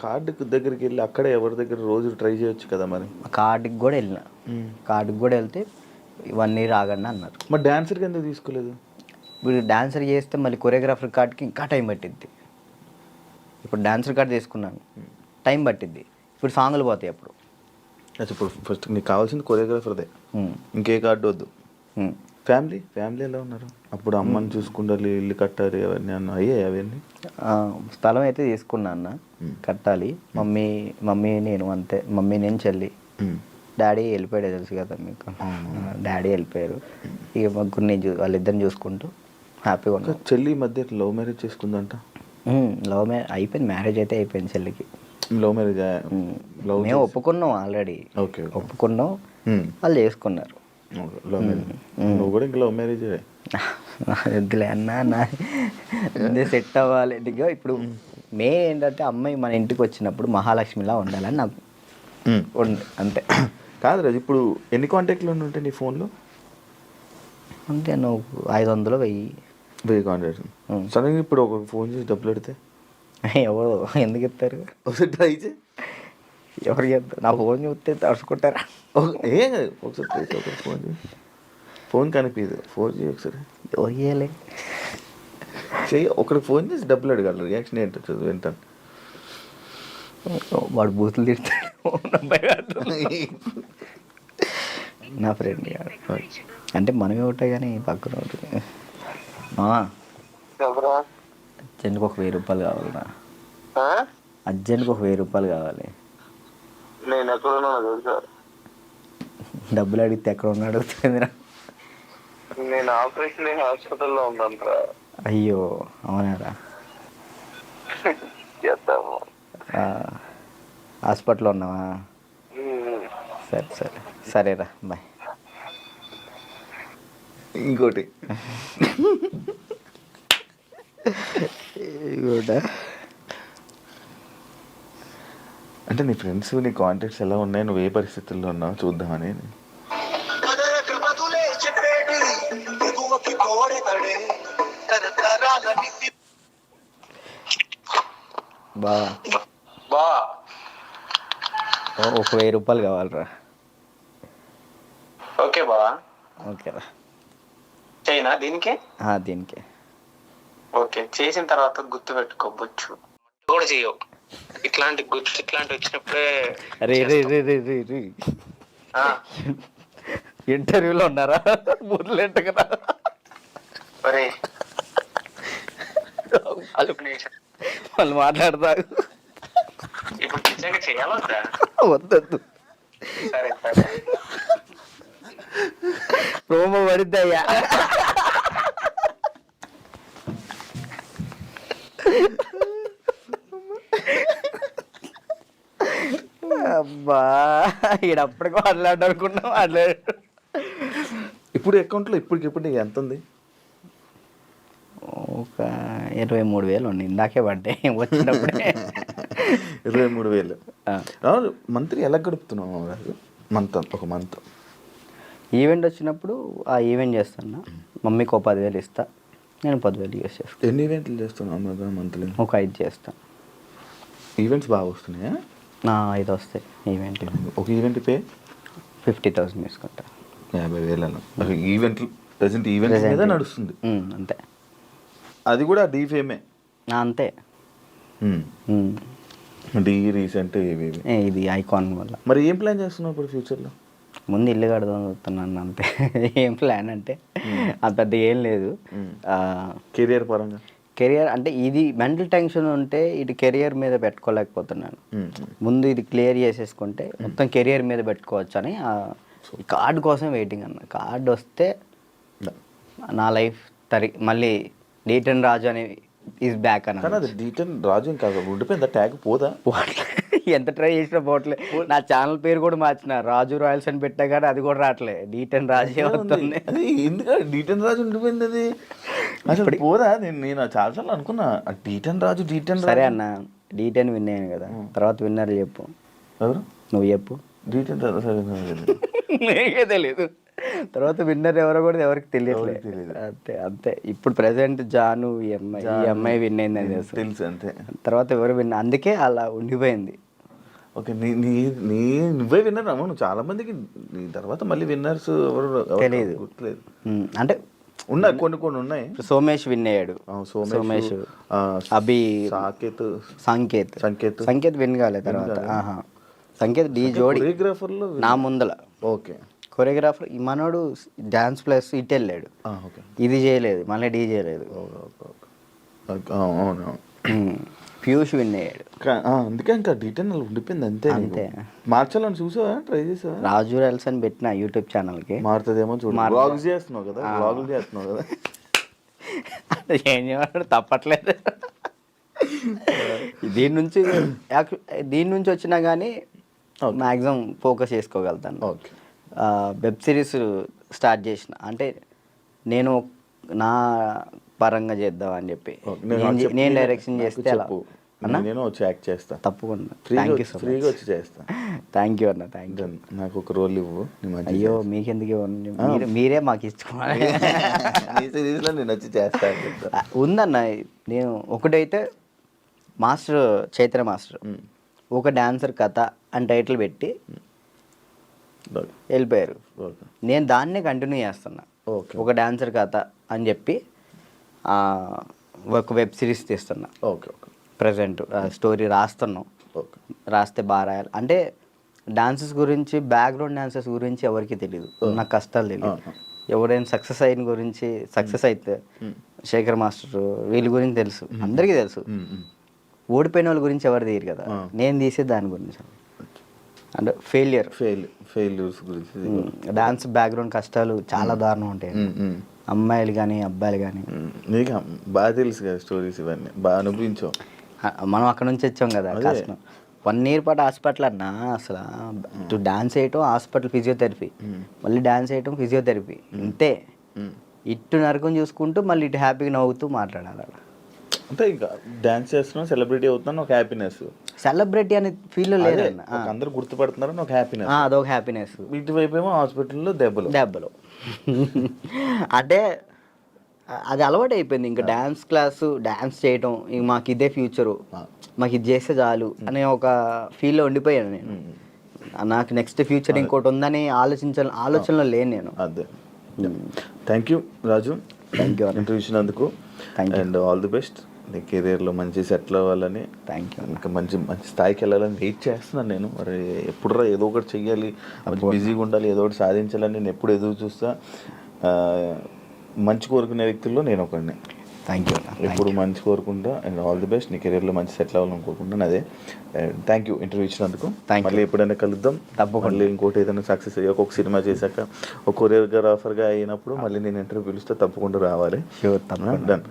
కార్డుకు దగ్గరికి వెళ్ళి అక్కడే ఎవరి దగ్గర రోజు ట్రై చేయొచ్చు కదా. మరి కార్డుకి కూడా వెళ్ళిన, కార్డుకి కూడా వెళ్తే 1 year ఆగండి అన్నారు. మరి డాన్సర్కి ఎందుకు తీసుకోలేదు? ఇప్పుడు డాన్సర్ చేస్తే మళ్ళీ కొరియోగ్రాఫర్ కార్డ్కి ఇంకా టైం పట్టిద్ది. ఇప్పుడు డాన్సర్ కార్డ్ తీసుకున్నాను, టైం పట్టిద్ది. ఇప్పుడు సాంగ్లు పోతాయి అప్పుడు. ఇప్పుడు ఫస్ట్ నీకు కావాల్సింది కొరియోగ్రాఫర్దే, ఇంకే కార్డు వద్దు. ఫ్యామిలీ ఎలా ఉన్నారు? అప్పుడు అమ్మని చూసుకుంటారు, ఇల్లు కట్టాలి, అవన్నీ అయ్యాయి అవన్నీ? స్థలం అయితే తీసుకున్నా అన్న, కట్టాలి. మమ్మీ నేను అంతే, మమ్మీ నేను చెల్లి. డాడీ వెళ్ళిపోయాడు, తెలుసు కదా మీకు, డాడీ వెళ్ళిపోయారు. ఇక ముగ్గురు వాళ్ళిద్దరిని చూసుకుంటూ హ్యాపీగా ఉన్నా. చెల్లి మధ్య లవ్ మ్యారేజ్ చేసుకుందంట? లవ్ మ్యారేజ్ అయిపోయింది, మ్యారేజ్ అయితే అయిపోయింది చెల్లికి. Love marriage? మేము ఒప్పుకున్నాం ఆల్రెడీ, ఒప్పుకున్నాం, వాళ్ళు చేసుకున్నారు. Love marriage? నువ్వు కూడా ఇంకా లవ్ మ్యారేజ్? వద్దులే అన్న, సెట్ అవ్వాలి. ఇప్పుడు ఏంటంటే అమ్మాయి మన ఇంటికి వచ్చినప్పుడు మహాలక్ష్మిలా ఉండాలని నాకు అంతే. కాదు రాజు, ఇప్పుడు ఎన్ని కాంటాక్ట్లు ఉంటాయి నీ ఫోన్లో? అంటే నువ్వు 500 1000 కాంటాక్ట్స్. సడన్గా ఇప్పుడు ఒక ఫోన్ చేసి డబ్బులు పెడితే ఎవరు ఎందుకు ఇస్తారు? ఒకసారి ట్రై చేయి. ఎవరు చెప్తారు? నా ఫోన్ చూస్తే తడుచుకుంటారా? ఏం కాదు, ఒకసారి ఫోన్ చేయి. ఫోన్ కనిపించదు, ఫోన్ చేయి ఒకసారి. ఓయ్యలే చెయ్యి, ఒకరికి ఫోన్ చేసి డబ్బులు అడగాలి. రియాక్షన్ ఏంటో వింటాను. వాడు బూతులు తిడతాడు నా ఫ్రెండ్. అంటే మనమే ఉంటాయి కానీ పక్కన ఉంటుంది. అర్జెంట్కి ఒక 1000 రూపాయలు కావాలన్నా, అర్జెంట్కి ఒక 1000 రూపాయలు కావాలి. నేను ఎక్కడున్నా తెలుసా? డబ్బులు అడిగితే ఎక్కడ ఉన్నాడు అడుగుతుంది. నేను ఆపరేషన్ హాస్పిటల్లో ఉందంటరా. అయ్యో అవునారా? చేద్దాము. హాస్పిటల్లో ఉన్నావా? సరే సరే సరేరా బాయ్. ఇంకోటి అంటే నీ ఫ్రెండ్స్ నీ కాంటాక్ట్స్ ఎలా ఉన్నాయి, నువ్వు ఏ పరిస్థితుల్లో ఉన్నావు చూద్దామని. బావా బా ఒక 1000 రూపాయలు కావాలరా. ఓకే బా, ఓకేరా. చైనా దీనికి దీనికి ఓకే. చేసిన తర్వాత గుర్తు పెట్టుకోవచ్చు కూడా చేయవు. ఇట్లాంటి వచ్చినప్పుడే రే రే రే రే రే రే ఇంటర్వ్యూలో ఉన్నారా? బుర్రలేంట కదా. ఒరే వాళ్ళు మాట్లాడతారు. ఇప్పుడు నిజంగా చేయాలొద్దా? వద్దొద్దు, సరే సరే. ప్రోమో పడిద్దయ్యా. అబ్బా ఈడప్పటికి మాట్లాడు అనుకున్నా మాట్లాడు. ఇప్పుడు అకౌంట్లో ఇప్పటికిప్పుడు ఎంత ఉంది? ఒక 23,000 ఉంది. ఇందాకే పడ్డాయి వచ్చినప్పుడే. 23,000. మంత్లీ ఎలా గడుపుతున్నావు రాజు? ఒక మంత్ ఈవెంట్ వచ్చినప్పుడు ఆ ఈవెంట్ చేస్తున్నా. మమ్మీకి ఒక 10,000 ఇస్తా, నేను 10,000 యూస్ చేస్తాను. ఎన్ని ఈవెంట్లు చేస్తున్నావు మంత్లీ? ఒక 5 చేస్తాను. ఈవెంట్స్ బాగా వస్తున్నాయా? 5 వస్తాయి ఈవెంట్. ఒక ఈవెంట్ పే 50,000 తీసుకుంటా. 50,000 ఈవెంట్లు ప్రజెంట్ ఈవెంట్ మీద నడుస్తుంది అంతే. అది కూడా డీఫేమే అంతే. డీ రీసెంట్ ఇది ఐకాన్ వల్ల. మరి ఏం ప్లాన్ చేస్తున్నావు ఇప్పుడు ఫ్యూచర్లో? ముందు ఇల్లు కడదాం చూస్తున్నాను అంతే. ఏం ప్లాన్ అంటే అంత పెద్ద ఏం లేదు. కెరియర్ పరంగా కెరియర్ అంటే ఇది మెంటల్ టెన్షన్ ఉంటే ఇది కెరియర్ మీద పెట్టుకోలేకపోతున్నాను. ముందు ఇది క్లియర్ చేసేసుకుంటే మొత్తం కెరియర్ మీద పెట్టుకోవచ్చు అని కార్డు కోసం వెయిటింగ్ అన్న. కార్డు వస్తే నా లైఫ్ మళ్ళీ డీటన్ రాజు అని ఈజ్ బ్యాక్ అన్న. కానీ అది డీటన్ రాజు ఇంకా ఉండిపోయింది, ట్యాగ్ పోదా? ఎంత ట్రై చేసినా పోవట్లే. నా ఛానల్ పేరు కూడా మార్చిన, రాజు రాయల్స్ అని పెట్టా కానీ అది కూడా రావట్లే, డీటన్ రాజే వస్తుంది. ఎందుకంటే డీటన్ రాజు ఉండిపోయింది అది అసలు పోదా? నేను చాలాసార్లు అనుకున్నా డీటన్ రాజు. సరే అన్న, డీటెన్ విన్ అయ్యాను కదా, తర్వాత విన్నర్ చెప్పు. ఎవరు? నువ్వు చెప్పు. డీటెన్ రాజు సరే నీకే తెలియదు, తర్వాత విన్నర్ ఎవరో కూడా ఎవరికి తెలియట్లేదు. అంతే అంతే. ఇప్పుడు ప్రెసెంట్ జాను ఈ అమ్మాయి విన్ అయిందని తెలుసు అంతే. తర్వాత ఎవరు విన్, అందుకే అలా ఉండిపోయింది. ఓకే, నువ్వే విన్నర్ అమ్మా. నువ్వు చాలా మందికి నీ తర్వాత మళ్ళీ విన్నర్స్ ఎవరు తెలియదు, గుర్తులేదు. అంటే ఉన్నాయి కొన్ని ఉన్నాయి. సోమేష్ విన్ అయ్యాడు. సోమేష్, అభి, సంకేత్ విన్ కాలేదు. తర్వాత సంకేత్ డీ జోడి నా ముందల. ఓకే, కొరియోగ్రాఫర్ ఈ మనోడు డాన్స్ ప్లస్ ఇటు వెళ్ళాడు, ఇది చేయలేదు, మళ్ళీ డీ చేయలేదు. పీయూష్ విన్ అయ్యాడు. అందుకే ఇంకా డీటెయిల్ ఉండిపోయింది అంతే. అంతే. మార్చాలని చూసావా? ట్రై చేసావా? రాజు రైల్స్ అని పెట్టిన యూట్యూబ్ ఛానల్కి. మారుతుందేమో చూడు. వ్లాగ్స్ చేస్తున్నావు కదా, వ్లాగులు చేస్తున్నావు కదా. ఏం చేయమంటాడు, తప్పట్లేదు. దీని నుంచి వచ్చినా కానీ మ్యాక్సిమం ఫోకస్ చేసుకోగలుగుతాను. ఓకే. వెబ్ సిరీస్ స్టార్ట్ చేసిన, అంటే నేను నా పరంగా చేద్దాం అని చెప్పి నేను డైరెక్షన్ చేస్తే నేను వచ్చి యాక్ట్ చేస్తా తప్పకుండా. Thank you so much. ఫ్రీగా వచ్చి చేస్తా. థ్యాంక్ యూ అన్న, థ్యాంక్ యూ. నాకు ఒక రోల్ ఇవ్వు. అయ్యో మీకెందుకు ఇవ్వండి, మీరే మాకు ఇచ్చుకోవాలి. నేను వచ్చి చేస్తా. ఉందన్న, నేను ఒకటైతే మాస్టర్ చైత్ర మాస్టర్ ఒక డాన్సర్ కథ అని టైటిల్ పెట్టి వెళ్ళిపోయారు. నేను దాన్నే కంటిన్యూ చేస్తున్నా. ఒక డాన్సర్ కథ అని చెప్పి ఒక వెబ్ సిరీస్ తీస్తున్నా. Okay okay. ప్రజెంట్ స్టోరీ రాస్తున్నాం. రాస్తే బాగా రాయాలి. అంటే డాన్సెస్ గురించి, బ్యాక్గ్రౌండ్ డాన్సెస్ గురించి ఎవరికి తెలియదు, నాకు కష్టాలు తెలియదు. ఎవరైనా సక్సెస్ అయిన గురించి, సక్సెస్ అయితే శేఖర్ మాస్టర్ వీళ్ళ గురించి తెలుసు, అందరికీ తెలుసు. ఓడిపోయిన వాళ్ళ గురించి ఎవరు తీయరు కదా, నేను తీసే దాని గురించి. అంటే ఫెయిల్యూర్, ఫెయిల్యూర్స్ గురించి. డాన్స్ బ్యాక్గ్రౌండ్ కష్టాలు చాలా దారుణం ఉంటాయి, అమ్మాయిలు కానీ అబ్బాయిలు కానీ. నీకు బాగా తెలుసు కదా స్టోరీస్, ఇవన్నీ బాగా అనుభవించావు. మనం అక్కడ నుంచి వచ్చాం కదా కష్టం. 1 year పాటు హాస్పిటల్ అన్నా, అసలు ఇటు డాన్స్ వేయటం హాస్పిటల్ ఫిజియోథెరపీ, మళ్ళీ డాన్స్ వేయటం ఫిజియోథెరపీ, ఇంతే. ఇటు నరకం చూసుకుంటూ మళ్ళీ ఇటు హ్యాపీగా నవ్వుతూ మాట్లాడాలి. అంటే ఇంకా డాన్స్ చేస్తున్నావు, సెలబ్రిటీ అవుతున్నాను, ఒక హ్యాపీనెస్. సెలబ్రిటీ అనే ఫీల్ లేదన్న, అందరూ గుర్తుపడుతున్నారని ఒక హ్యాపీనెస్, అదొక హ్యాపీనెస్. ఇటువైపు ఏమో హాస్పిటల్లో దెబ్బలు అంటే అది అలవాటు అయిపోయింది. ఇంకా డాన్స్ క్లాసు, డాన్స్ చేయటం, ఇంక మాకు ఇదే ఫ్యూచరు, మాకు ఇది చేస్తే చాలు అనే ఒక ఫీల్లో ఉండిపోయాను నేను. నాకు నెక్స్ట్ ఫ్యూచర్ ఇంకోటి ఉందని ఆలోచనలో లేను నేను. అదే. Thank you Raju, thank you interview ఇచ్చినందుకు. And all the best. నీ కెరీర్లో మంచి సెటిల్ అవ్వాలని, థ్యాంక్ యూ. ఇంకా మంచి స్థాయికి వెళ్ళాలని వెయిట్ చేస్తున్నాను నేను. మరి ఎప్పుడురా ఏదో ఒకటి చెయ్యాలి, బిజీగా ఉండాలి, ఏదో ఒకటి సాధించాలని నేను ఎప్పుడు ఎదురు చూస్తా. మంచి కోరుకునే వ్యక్తుల్లో నేను ఒకడిని. Thank you. ఎప్పుడు మంచి కోరుకుంటా. And all the best. నీ కెరీర్లో మంచి సెటిల్ అవ్వాలని కోరుకుంటాను. అదే. థ్యాంక్ యూ ఇంటర్వ్యూ ఇచ్చినందుకు. మళ్ళీ ఎప్పుడైనా కలుద్దాం తప్పకుండా. మళ్ళీ ఇంకోటి ఏదైనా సక్సెస్ అయ్యాక, ఒక సినిమా చేశాక, ఒక కొరియోగ్రాఫర్గా అయినప్పుడు మళ్ళీ నేను ఇంటర్వ్యూ పిలిస్తే తప్పకుండా రావాలి. షూర్, తప్పకుండా. డన్.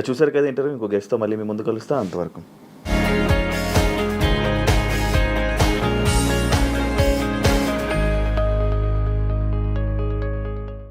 చూసారు కదా ఇంటర్వ్యూ. ఇంకో గెస్ట్తో మళ్ళీ మీ ముందు కలుస్తా. అంతవరకు